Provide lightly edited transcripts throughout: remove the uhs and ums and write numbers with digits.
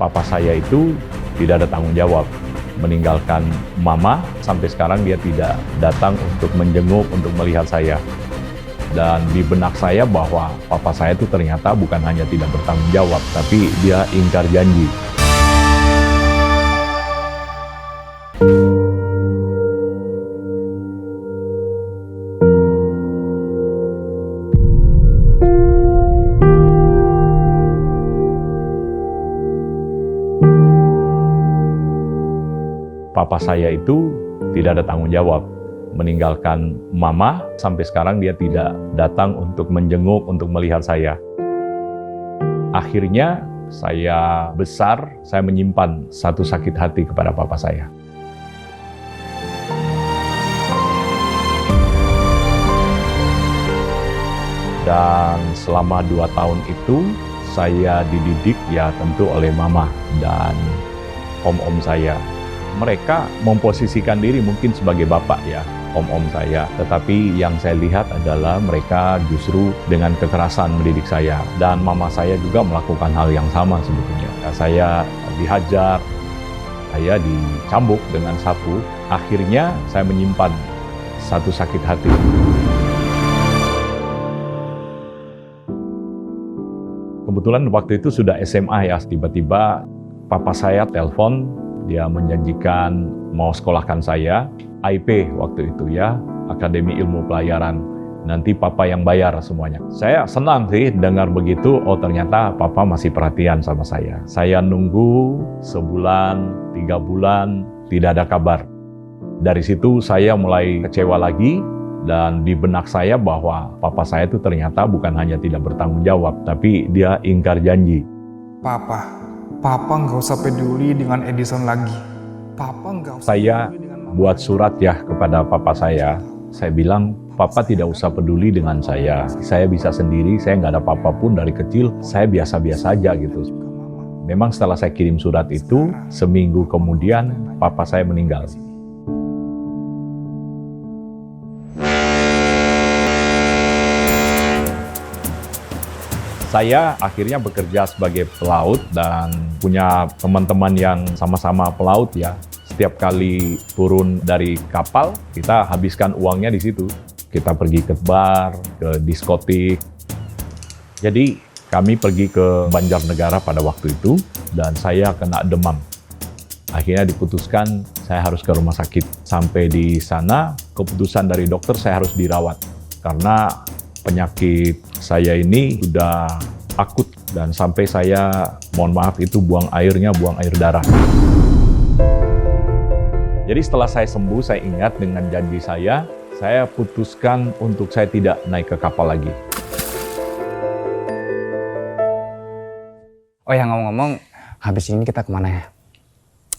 papa saya itu tidak ada tanggung jawab. Meninggalkan mama, sampai sekarang dia tidak datang untuk menjenguk, untuk melihat saya. Dan di benak saya bahwa papa saya itu ternyata bukan hanya tidak bertanggung jawab, tapi dia ingkar janji. Papa saya itu tidak ada tanggung jawab. Meninggalkan mama, sampai sekarang dia tidak datang untuk menjenguk, untuk melihat saya. Akhirnya saya besar, saya menyimpan satu sakit hati kepada papa saya. Dan selama 2 tahun itu, saya dididik ya tentu oleh mama dan om-om saya. Mereka memposisikan diri mungkin sebagai bapak ya, om-om saya. Tetapi yang saya lihat adalah mereka justru dengan kekerasan mendidik saya. Dan mama saya juga melakukan hal yang sama sebetulnya. Saya dihajar, saya dicambuk dengan sapu. Akhirnya saya menyimpan satu sakit hati. Kebetulan waktu itu sudah SMA ya, tiba-tiba papa saya telepon. Dia menjanjikan mau sekolahkan saya, AIP waktu itu ya, Akademi Ilmu Pelayaran. Nanti papa yang bayar semuanya. Saya senang sih dengar begitu, oh ternyata papa masih perhatian sama saya. Saya nunggu sebulan, 3 bulan, tidak ada kabar. Dari situ saya mulai kecewa lagi, dan di benak saya bahwa papa saya itu ternyata bukan hanya tidak bertanggung jawab, tapi dia ingkar janji. Papa nggak usah peduli dengan Edison lagi. Papa nggak usah. Saya buat surat ya kepada papa saya. Saya bilang, papa tidak usah peduli dengan saya. Saya bisa sendiri, saya nggak ada apa-apa pun dari kecil. Saya biasa-biasa aja gitu. Memang setelah saya kirim surat itu, seminggu kemudian papa saya meninggal. Saya akhirnya bekerja sebagai pelaut dan punya teman-teman yang sama-sama pelaut ya. Setiap kali turun dari kapal, kita habiskan uangnya di situ. Kita pergi ke bar, ke diskotik. Jadi kami pergi ke Banjarnegara pada waktu itu dan saya kena demam. Akhirnya diputuskan saya harus ke rumah sakit. Sampai di sana, keputusan dari dokter saya harus dirawat. Karena penyakit saya ini sudah akut dan sampai saya, mohon maaf itu buang airnya, buang air darah. Jadi setelah saya sembuh, saya ingat dengan janji saya putuskan untuk saya tidak naik ke kapal lagi. Oh ya, ngomong-ngomong, habis ini kita kemana ya?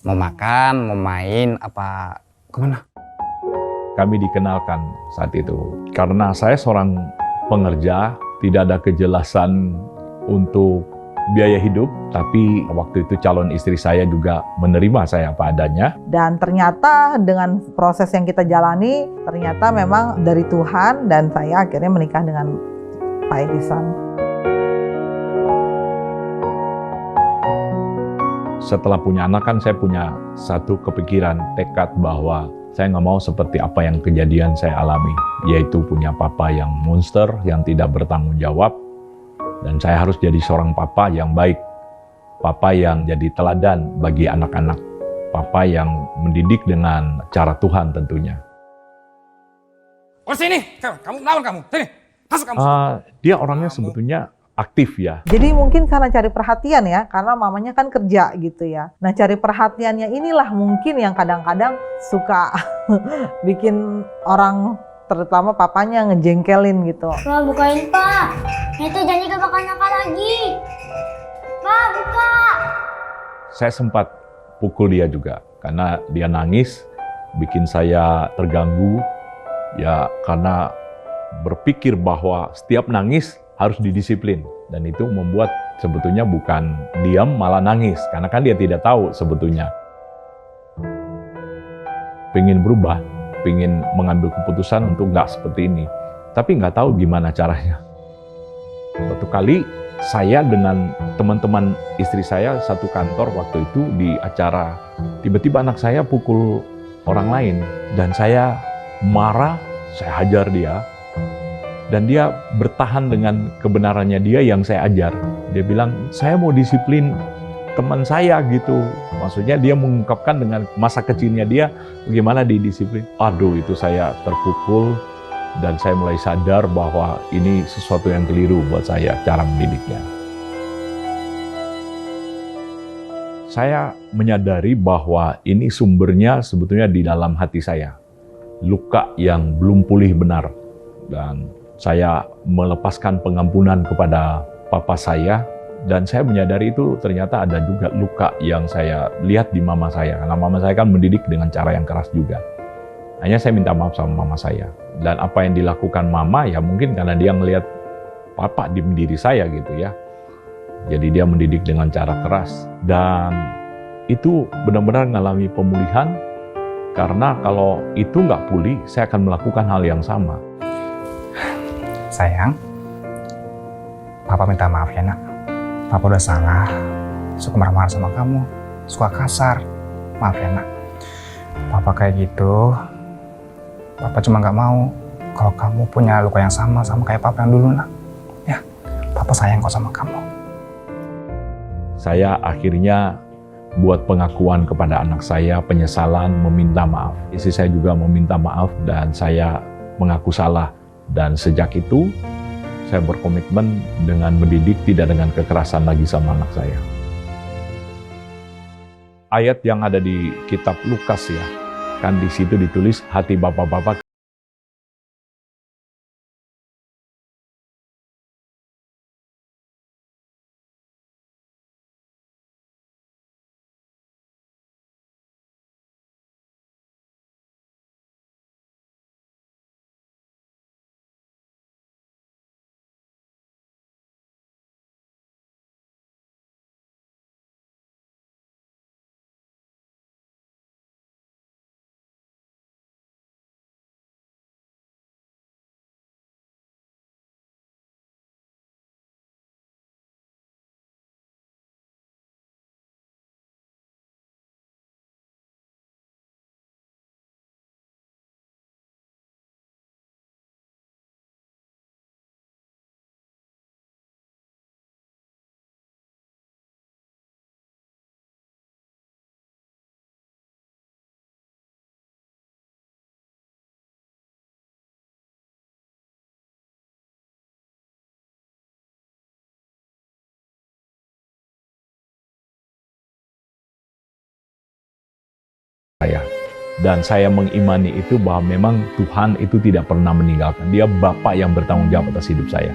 Mau makan, mau main, apa kemana? Kami dikenalkan saat itu. Karena saya seorang pengerja, tidak ada kejelasan untuk biaya hidup, tapi waktu itu calon istri saya juga menerima saya apa adanya. Dan ternyata dengan proses yang kita jalani, ternyata memang dari Tuhan dan saya akhirnya menikah dengan Pak Edison. Setelah punya anak kan saya punya satu kepikiran, tekad bahwa saya nggak mau seperti apa yang kejadian saya alami, yaitu punya papa yang monster, yang tidak bertanggung jawab, dan saya harus jadi seorang papa yang baik, papa yang jadi teladan bagi anak-anak, papa yang mendidik dengan cara Tuhan tentunya. Oh sini, kamu lawan kamu, sini, masuk kamu. Dia orangnya sebetulnya aktif ya. Jadi mungkin karena cari perhatian ya, karena mamanya kan kerja gitu ya. Nah cari perhatiannya inilah mungkin yang kadang-kadang suka bikin orang, terutama papanya, ngejengkelin gitu. Pak, bukain Pak. Itu janji gak bakal nakal lagi. Pak, buka. Saya sempat pukul dia juga, karena dia nangis, bikin saya terganggu. Ya karena berpikir bahwa setiap nangis harus didisiplin, dan itu membuat sebetulnya bukan diam malah nangis, karena kan dia tidak tahu sebetulnya. Pengen berubah, pengen mengambil keputusan untuk nggak seperti ini, tapi nggak tahu gimana caranya. Suatu kali saya dengan teman-teman istri saya satu kantor waktu itu di acara. Tiba-tiba anak saya pukul orang lain dan saya marah, saya hajar dia. Dan dia bertahan dengan kebenarannya dia yang saya ajar. Dia bilang, saya mau disiplin teman saya gitu. Maksudnya dia mengungkapkan dengan masa kecilnya dia bagaimana didisiplin. Aduh, itu saya terpukul dan saya mulai sadar bahwa ini sesuatu yang keliru buat saya, cara mendidiknya. Saya menyadari bahwa ini sumbernya sebetulnya di dalam hati saya. Luka yang belum pulih benar. Dan saya melepaskan pengampunan kepada papa saya, dan saya menyadari itu ternyata ada juga luka yang saya lihat di mama saya, karena mama saya kan mendidik dengan cara yang keras juga. Hanya saya minta maaf sama mama saya, dan apa yang dilakukan mama ya mungkin karena dia ngelihat papa di diri saya gitu ya. Jadi dia mendidik dengan cara keras, dan itu benar-benar mengalami pemulihan, karena kalau itu nggak pulih, saya akan melakukan hal yang sama. Sayang, Papa minta maaf ya nak. Papa udah salah, suka marah-marah sama kamu, suka kasar. Maaf ya nak. Papa kayak gitu, Papa cuma nggak mau kalau kamu punya luka yang sama kayak Papa yang dulu nak. Ya, Papa sayang kok sama kamu. Saya akhirnya buat pengakuan kepada anak saya, penyesalan, meminta maaf. Istri saya juga meminta maaf dan saya mengaku salah. Dan sejak itu, saya berkomitmen dengan mendidik tidak dengan kekerasan lagi sama anak saya. Ayat yang ada di kitab Lukas ya, kan di situ ditulis hati bapak-bapak saya. Dan saya mengimani itu bahwa memang Tuhan itu tidak pernah meninggalkan. Dia Bapa yang bertanggung jawab atas hidup saya.